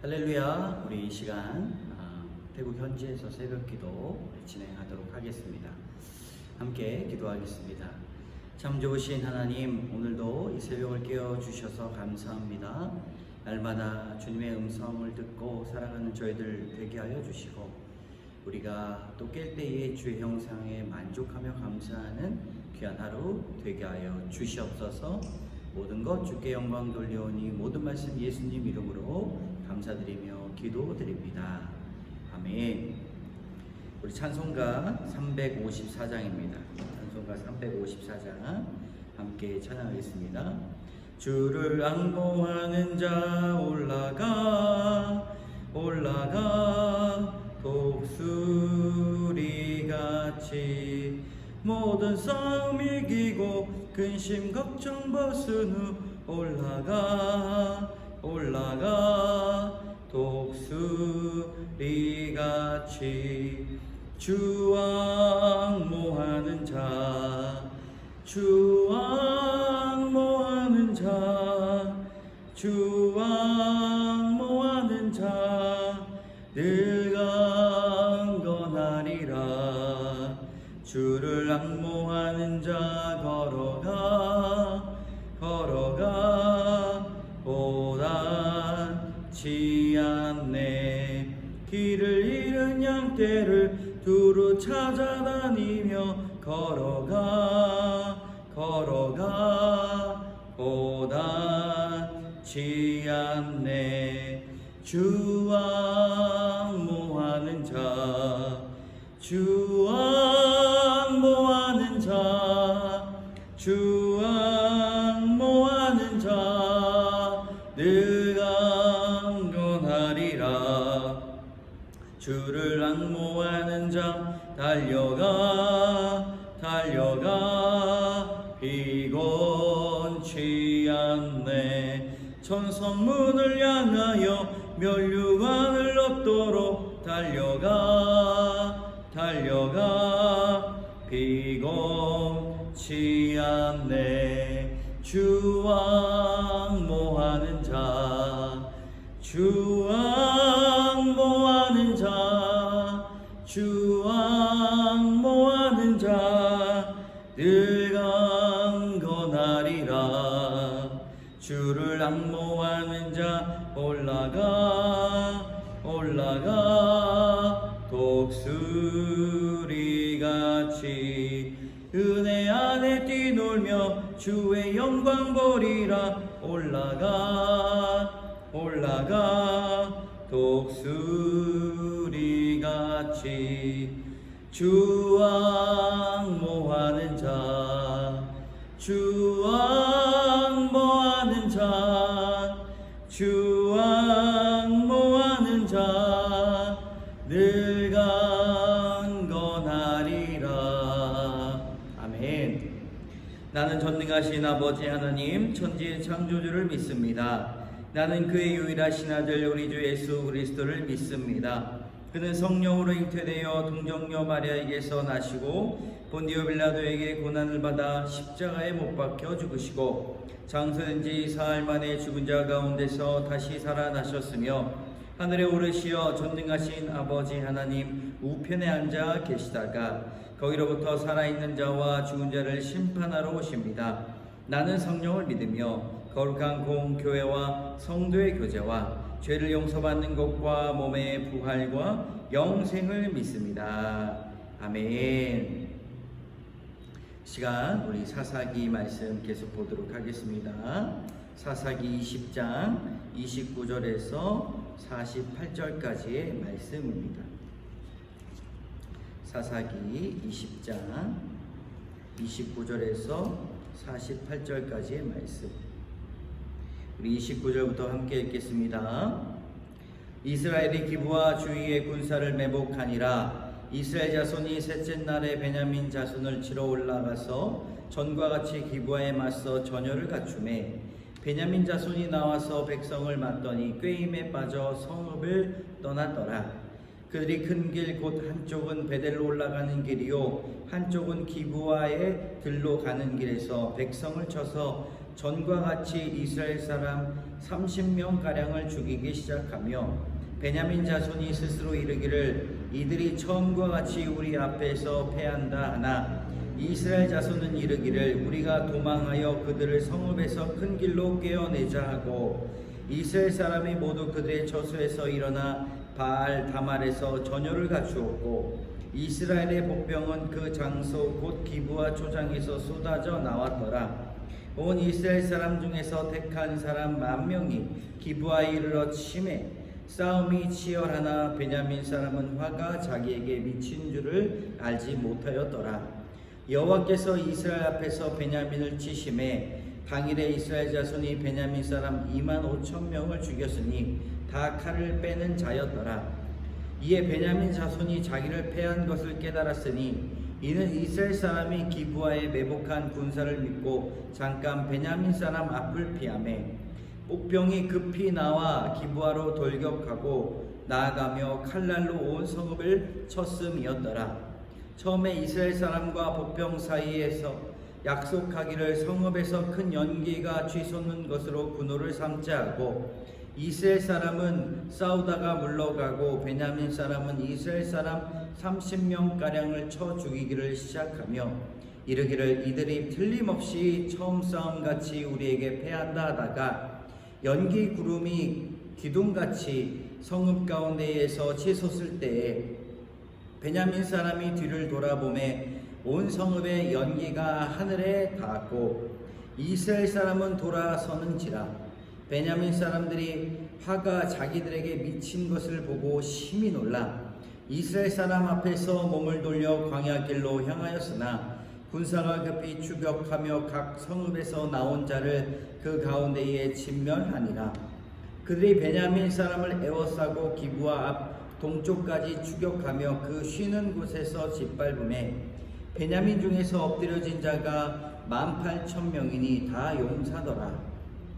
할렐루야. 우리 이 시간 태국 현지에서 새벽기도 진행하도록 하겠습니다. 함께 기도하겠습니다. 참 좋으신 하나님, 오늘도 이 새벽을 깨워주셔서 감사합니다. 날마다 주님의 음성을 듣고 살아가는 저희들 되게 하여 주시고, 우리가 또 깰 때에 주의 형상에 만족하며 감사하는 귀한 하루 되게 하여 주시옵소서. 모든 것 주께 영광 돌려오니 모든 말씀 예수님 이름으로 감사드리며 기도드립니다. 아멘. 우리 찬송가 354장입니다. 찬송가 354장 함께 찬양하겠습니다. 주를 앙모하는 자 올라가 독수리같이 모든 싸움 이기고 근심 걱정 벗은 후 올라가 독수리같이 주 앙모하는 자 늘 강건하리라. 주를 앙모하는 자 걸어가 보다치 않네. 길을 잃은 양떼를 두루 찾아다니며 걸어가 보다치 않네. 주 앙모하는 자 늘 강건하리라. 주를 앙모하는 자 달려가 피곤치 않네. 천성문을 향하여 멸류관을 얻도록 달려가 피곤치 않네. 주 앙모하는 자 늘 강건하리라. 주를 앙모하는 자 올라가 독수리같이 은혜 안에 뛰놀며 주의 영광 보리라. 올라가 독수리같이 주 앙모하는 자 늘 강건하리라. 아멘. 나는 전능하신 아버지 하나님 천지의 창조주를 믿습니다. 나는 그의 유일하신 아들 우리 주 예수 그리스도를 믿습니다. 그는 성령으로 잉태되어 동정녀 마리아에게서 나시고 본디오 빌라도에게 고난을 받아 십자가에 못 박혀 죽으시고 장사된 지 사흘 만에 죽은 자 가운데서 다시 살아나셨으며 하늘에 오르시어 전능하신 아버지 하나님 우편에 앉아 계시다가 거기로부터 살아있는 자와 죽은 자를 심판하러 오십니다. 나는 성령을 믿으며 거룩한 공교회와 성도의 교제와 죄를 용서받는 것과 몸의 부활과 영생을 믿습니다. 아멘. 시간 우리 사사기 말씀 계속 보도록 하겠습니다. 사사기 20장 29절에서 48절까지의 말씀입니다. 사사기 20장 29절에서 48절까지의 말씀. 우리 29절부터 함께 읽겠습니다. 이스라엘이 기브와 주위의 군사를 매복하니라. 이스라엘 자손이 셋째 날에 베냐민 자손을 치러 올라가서 전과 같이 기브와에 맞서 전열을 갖추매 베냐민 자손이 나와서 백성을 맞더니 꾀임에 빠져 성읍을 떠났더라. 그들이 큰 길 곧 한쪽은 베델로 올라가는 길이요 한쪽은 기브와에 들로 가는 길에서 백성을 쳐서 전과 같이 이스라엘 사람 30명가량을 죽이기 시작하며 베냐민 자손이 스스로 이르기를 이들이 처음과 같이 우리 앞에서 패한다 하나 이스라엘 자손은 이르기를 우리가 도망하여 그들을 성읍에서 큰 길로 깨어내자 하고 이스라엘 사람이 모두 그들의 처소에서 일어나 바알 다말에서 전열을 갖추었고 이스라엘의 복병은 그 장소 곧 기브와 초장에서 쏟아져 나왔더라. 온 이스라엘 사람 중에서 택한 사람 10,000명이 기브와에 이르러 치매 싸움이 치열하나 베냐민 사람은 화가 자기에게 미친 줄을 알지 못하였더라. 여호와께서 이스라엘 앞에서 베냐민을 치심에 당일에 이스라엘 자손이 베냐민 사람 25,000명을 죽였으니 다 칼을 빼는 자였더라. 이에 베냐민 자손이 자기를 패한 것을 깨달았으니 이는 이스라엘 사람이 기브와에 매복한 군사를 믿고 잠깐 베냐민 사람 앞을 피하매 복병이 급히 나와 기브와로 돌격하고 나아가며 칼날로 온 성읍을 쳤음이었더라. 처음에 이스라엘 사람과 복병 사이에서 약속하기를 성읍에서 큰 연기가 쥐솟는 것으로 분노를 삼자 하고 이스라엘 사람은 싸우다가 물러가고 베냐민 사람은 이스라엘 사람 30명가량을 쳐 죽이기를 시작하며 이르기를 이들이 틀림없이 처음 싸움같이 우리에게 패한다 하다가 연기 구름이 기둥같이 성읍 가운데에서 치솟을 때에 베냐민 사람이 뒤를 돌아보매 온 성읍의 연기가 하늘에 닿았고 이스라엘 사람은 돌아서는지라 베냐민 사람들이 화가 자기들에게 미친 것을 보고 심히 놀라 이스라엘 사람 앞에서 몸을 돌려 광야 길로 향하였으나 군사가 급히 추격하며 각 성읍에서 나온 자를 그 가운데에 진멸하니라. 그들이 베냐민 사람을 에워싸고 기브와 앞 동쪽까지 추격하며 그 쉬는 곳에서 짓밟음에 베냐민 중에서 엎드려진 자가 18,000명이니 다 용사더라.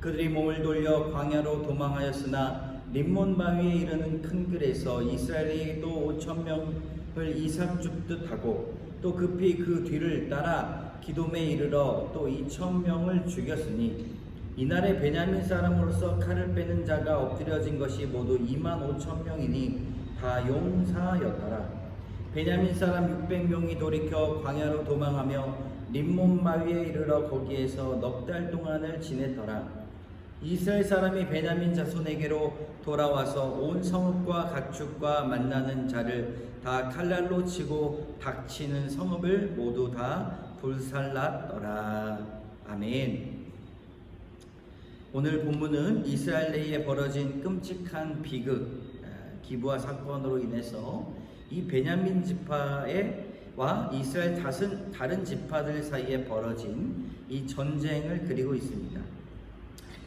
그들이 몸을 돌려 광야로 도망하였으나 림몬 바위에 이르는 큰 들에서 이스라엘이 또 5,000명을 이삭 줍듯 하고 또 급히 그 뒤를 따라 기돔에 이르러 또 2,000명을 죽였으니 이날에 베냐민 사람으로서 칼을 빼는 자가 엎드려진 것이 모두 25,000명이니 다 용사였더라. 베냐민 사람 600명이 돌이켜 광야로 도망하며 림몬 바위에 이르러 거기에서 넉 달 동안을 지냈더라. 이스라엘 사람이 베냐민 자손에게로 돌아와서 온 성읍과 가축과 만나는 자를 다 칼날로 치고 닥치는 성읍을 모두 다 불살랐더라. 아멘. 오늘 본문은 이스라엘 내에 벌어진 끔찍한 비극 기브와 사건으로 인해서 이 베냐민 지파와 이스라엘 다른 지파들 사이에 벌어진 이 전쟁을 그리고 있습니다.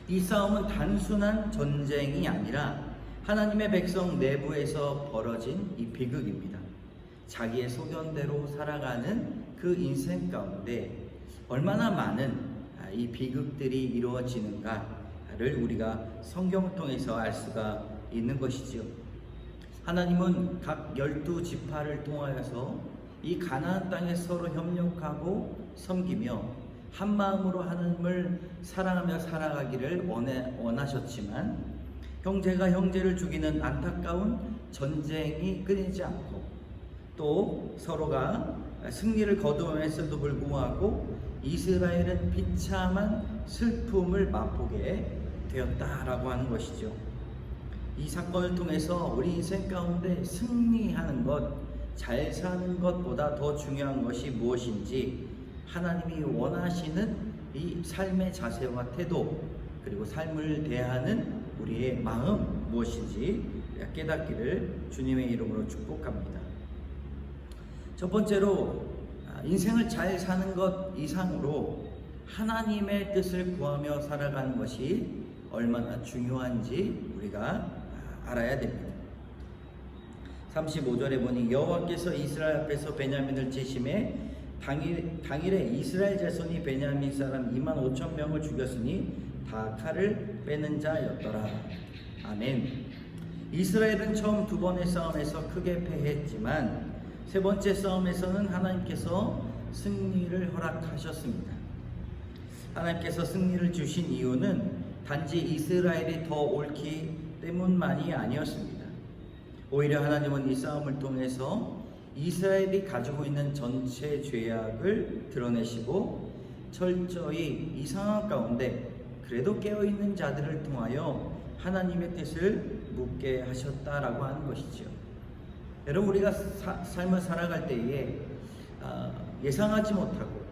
이 싸움은 단순한 전쟁이 아니라 하나님의 백성 내부에서 벌어진 이 비극입니다. 자기의 소견대로 살아가는 그 인생 가운데 얼마나 많은 이 비극들이 이루어지는가를 우리가 성경을 통해서 알 수가 있는 것이지요. 하나님은 각 12지파를 통하여서 이 가나안 땅에 서로 협력하고 섬기며 한 마음으로 하나님을 사랑하며 살아가기를 원하셨지만 형제가 형제를 죽이는 안타까운 전쟁이 끊이지 않고 또 서로가 승리를 거두었음에도 불구하고 이스라엘은 비참한 슬픔을 맛보게 되었다라고 하는 것이죠. 이 사건을 통해서 우리 인생 가운데 승리하는 것, 잘 사는 것보다 더 중요한 것이 무엇인지 하나님이 원하시는 이 삶의 자세와 태도 그리고 삶을 대하는 우리의 마음 무엇인지 깨닫기를 주님의 이름으로 축복합니다. 첫 번째로 인생을 잘 사는 것 이상으로 하나님의 뜻을 구하며 살아가는 것이 얼마나 중요한지 우리가 알아야 됩니다. 35절에 보니 여호와께서 이스라엘 앞에서 베냐민을 치심에 당일에 이스라엘 자손이 베냐민 사람 25,000명을 죽였으니 다 칼을 빼는 자였더라. 아멘. 이스라엘은 처음 두 번의 싸움에서 크게 패했지만 세 번째 싸움에서는 하나님께서 승리를 허락하셨습니다. 하나님께서 승리를 주신 이유는 단지 이스라엘이 더 옳기 때문만이 아니었습니다. 오히려 하나님은 이 싸움을 통해서 이스라엘이 가지고 있는 전체 죄악을 드러내시고 철저히 이 상황 가운데 그래도 깨어있는 자들을 통하여 하나님의 뜻을 묻게 하셨다라고 하는 것이죠. 여러분, 우리가 삶을 살아갈 때에 예상하지 못하고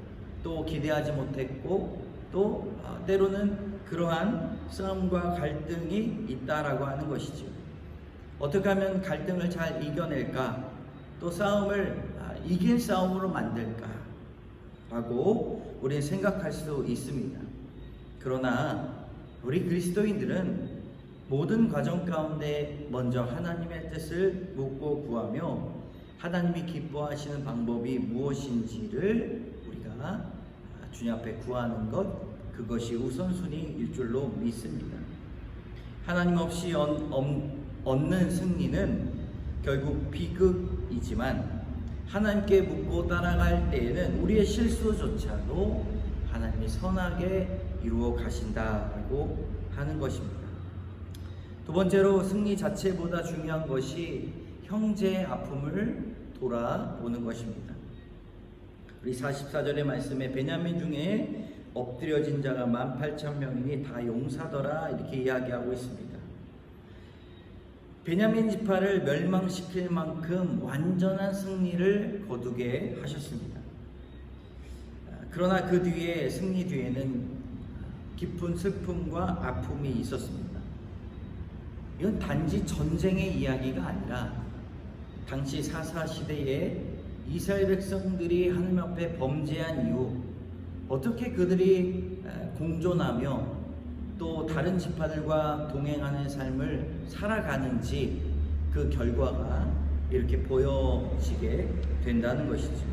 또 기대하지 못했고 또 때로는 그러한 싸움과 갈등이 있다라고 하는 것이죠. 어떻게 하면 갈등을 잘 이겨낼까, 또 싸움을 이길 싸움으로 만들까 라고 우리는 생각할 수 있습니다. 그러나 우리 그리스도인들은 모든 과정 가운데 먼저 하나님의 뜻을 묻고 구하며 하나님이 기뻐하시는 방법이 무엇인지를 우리가 주님 앞에 구하는 것, 그것이 우선순위일 줄로 믿습니다. 하나님 없이 얻는 승리는 결국 비극이지만 하나님께 묻고 따라갈 때에는 우리의 실수조차도 하나님이 선하게 이루어 가신다라고 하는 것입니다. 두 번째로 승리 자체보다 중요한 것이 형제의 아픔을 돌아보는 것입니다. 우리 44절의 말씀에 베냐민 중에 엎드려진 자가 18,000명이니 다 용사더라 이렇게 이야기하고 있습니다. 베냐민 지파를 멸망시킬 만큼 완전한 승리를 거두게 하셨습니다. 그러나 그 뒤에 승리 뒤에는 깊은 슬픔과 아픔이 있었습니다. 이건 단지 전쟁의 이야기가 아니라 당시 사사 시대에 이스라엘 백성들이 하나님 앞에 범죄한 이후 어떻게 그들이 공존하며 또 다른 지파들과 동행하는 삶을 살아가는지 그 결과가 이렇게 보여지게 된다는 것이죠.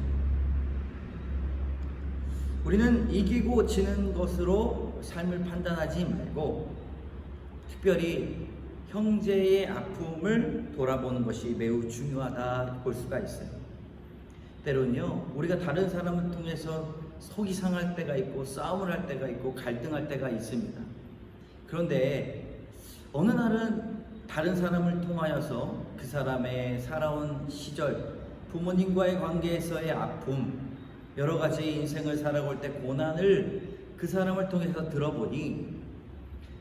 우리는 이기고 지는 것으로 삶을 판단하지 말고 특별히 형제의 아픔을 돌아보는 것이 매우 중요하다 볼 수가 있어요. 때로는요, 우리가 다른 사람을 통해서 속이 상할 때가 있고 싸움을 할 때가 있고 갈등할 때가 있습니다. 그런데 어느 날은 다른 사람을 통하여서 그 사람의 살아온 시절, 부모님과의 관계에서의 아픔, 여러 가지 인생을 살아올 때 고난을 그 사람을 통해서 들어보니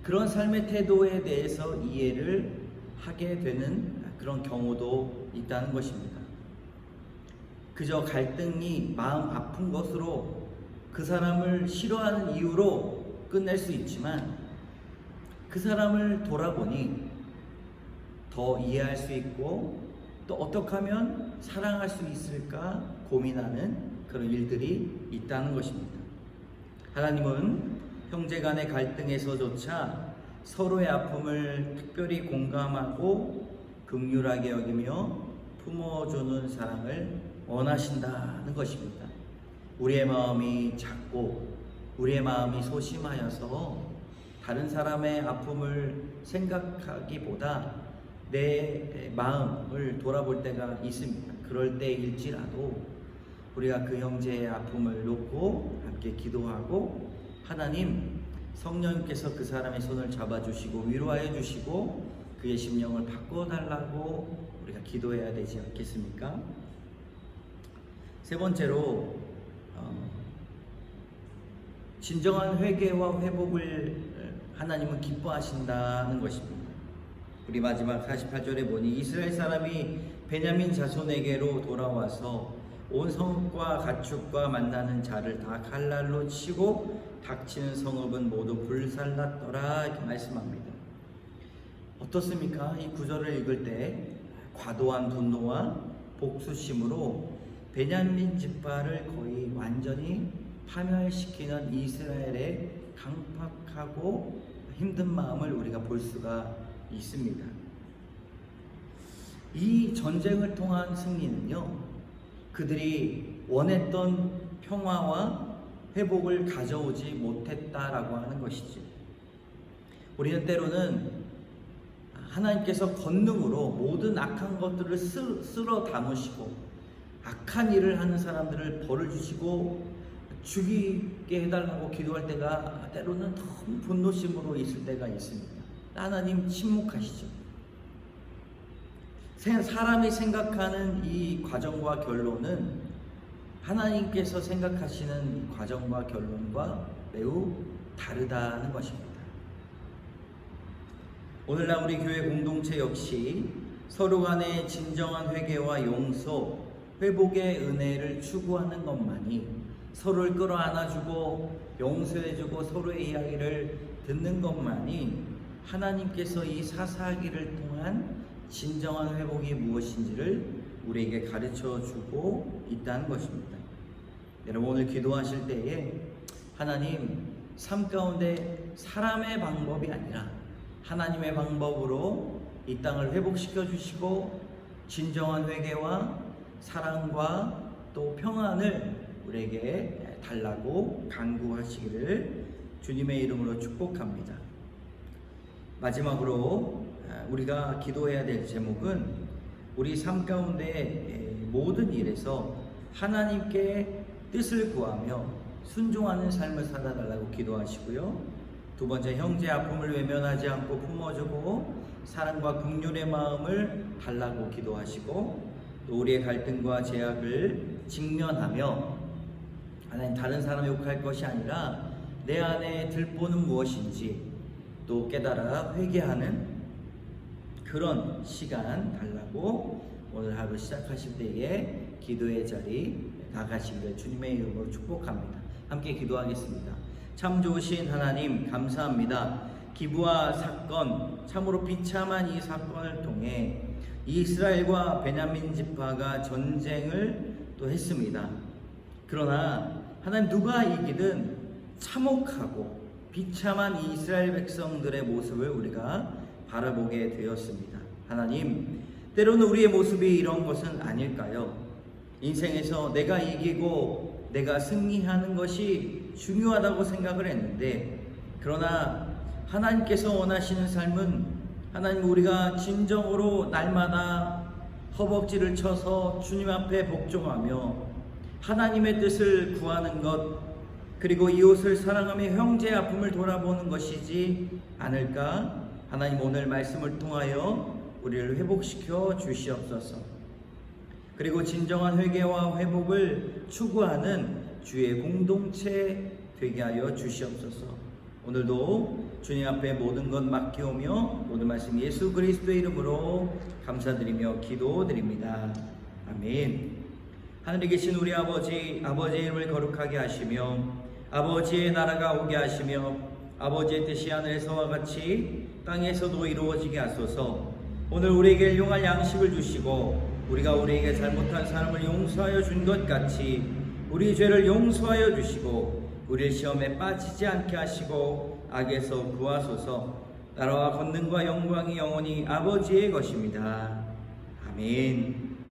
그런 삶의 태도에 대해서 이해를 하게 되는 그런 경우도 있다는 것입니다. 그저 갈등이 마음 아픈 것으로 그 사람을 싫어하는 이유로 끝낼 수 있지만 그 사람을 돌아보니 더 이해할 수 있고 또 어떻게 하면 사랑할 수 있을까 고민하는 그런 일들이 있다는 것입니다. 하나님은 형제 간의 갈등에서조차 서로의 아픔을 특별히 공감하고 긍휼하게 여기며 품어주는 사랑을 원하신다는 것입니다. 우리의 마음이 작고 우리의 마음이 소심하여서 다른 사람의 아픔을 생각하기보다 내 마음을 돌아볼 때가 있습니다. 그럴 때일지라도 우리가 그 형제의 아픔을 놓고 함께 기도하고 하나님, 성령님께서 그 사람의 손을 잡아주시고 위로하여 주시고 그의 심령을 바꿔달라고 우리가 기도해야 되지 않겠습니까? 세 번째로 진정한 회개와 회복을 하나님은 기뻐하신다는 것입니다. 우리 마지막 48절에 보니 이스라엘 사람이 베냐민 자손에게로 돌아와서 온 성읍과 가축과 만나는 자를 다 칼날로 치고 닥치는 성읍은 모두 불살랐더라 이렇게 말씀합니다. 어떻습니까? 이 구절을 읽을 때 과도한 분노와 복수심으로 베냐민 지파를 거의 완전히 파멸시키는 이스라엘의 강팍하고 힘든 마음을 우리가 볼 수가 있습니다. 이 전쟁을 통한 승리는요, 그들이 원했던 평화와 회복을 가져오지 못했다라고 하는 것이지. 우리는 때로는 하나님께서 권능으로 모든 악한 것들을 쓸어 담으시고 악한 일을 하는 사람들을 벌을 주시고 죽이게 해달라고 기도할 때가 때로는 너무 분노심으로 있을 때가 있습니다. 하나님 침묵하시죠. 사람이 생각하는 이 과정과 결론은 하나님께서 생각하시는 과정과 결론과 매우 다르다는 것입니다. 오늘날 우리 교회 공동체 역시 서로 간의 진정한 회개와 용서, 회복의 은혜를 추구하는 것만이, 서로를 끌어안아주고 용서해주고 서로의 이야기를 듣는 것만이 하나님께서 이 사사기를 통한 진정한 회복이 무엇인지를 우리에게 가르쳐주고 있다는 것입니다. 여러분, 오늘 기도하실 때에 하나님, 삶 가운데 사람의 방법이 아니라 하나님의 방법으로 이 땅을 회복시켜 주시고 진정한 회개와 사랑과 또 평안을 우리에게 달라고 간구하시기를 주님의 이름으로 축복합니다. 마지막으로 우리가 기도해야 될 제목은 우리 삶 가운데 모든 일에서 하나님께 뜻을 구하며 순종하는 삶을 살아달라고 기도하시고요. 두 번째, 형제 아픔을 외면하지 않고 품어주고 사랑과 긍휼의 마음을 달라고 기도하시고, 또 우리의 갈등과 제약을 직면하며 하나님, 다른 사람 욕할 것이 아니라 내 안에 들보는 무엇인지 또 깨달아 회개하는 그런 시간 달라고 오늘 하루 시작하실 때에 기도의 자리 나가시기를 주님의 이름으로 축복합니다. 함께 기도하겠습니다. 참 좋으신 하나님, 감사합니다. 기브와 사건, 참으로 비참한 이 사건을 통해 이스라엘과 베냐민 지파가 전쟁을 또 했습니다. 그러나 하나님, 누가 이기든 참혹하고 비참한 이스라엘 백성들의 모습을 우리가 바라보게 되었습니다. 하나님, 때로는 우리의 모습이 이런 것은 아닐까요? 인생에서 내가 이기고 내가 승리하는 것이 중요하다고 생각을 했는데, 그러나 하나님께서 원하시는 삶은 하나님, 우리가 진정으로 날마다 허벅지를 쳐서 주님 앞에 복종하며 하나님의 뜻을 구하는 것, 그리고 이웃을 사랑하며 형제의 아픔을 돌아보는 것이지 않을까? 하나님, 오늘 말씀을 통하여 우리를 회복시켜 주시옵소서. 그리고 진정한 회개와 회복을 추구하는 주의 공동체 되게 하여 주시옵소서. 오늘도 주님 앞에 모든 것 맡기오며 모든 말씀 예수 그리스도의 이름으로 감사드리며 기도드립니다. 아멘. 하늘에 계신 우리 아버지의 이름을 거룩하게 하시며 아버지의 나라가 오게 하시며 아버지의 뜻이 하늘에서와 같이 땅에서도 이루어지게 하소서. 오늘 우리에게 일용할 양식을 주시고 우리가 우리에게 잘못한 사람을 용서하여 준 것 같이 우리 죄를 용서하여 주시고 우리를 시험에 빠지지 않게 하시고 악에서 구하소서. 나라와 권능과 영광이 영원히 아버지의 것입니다. 아멘.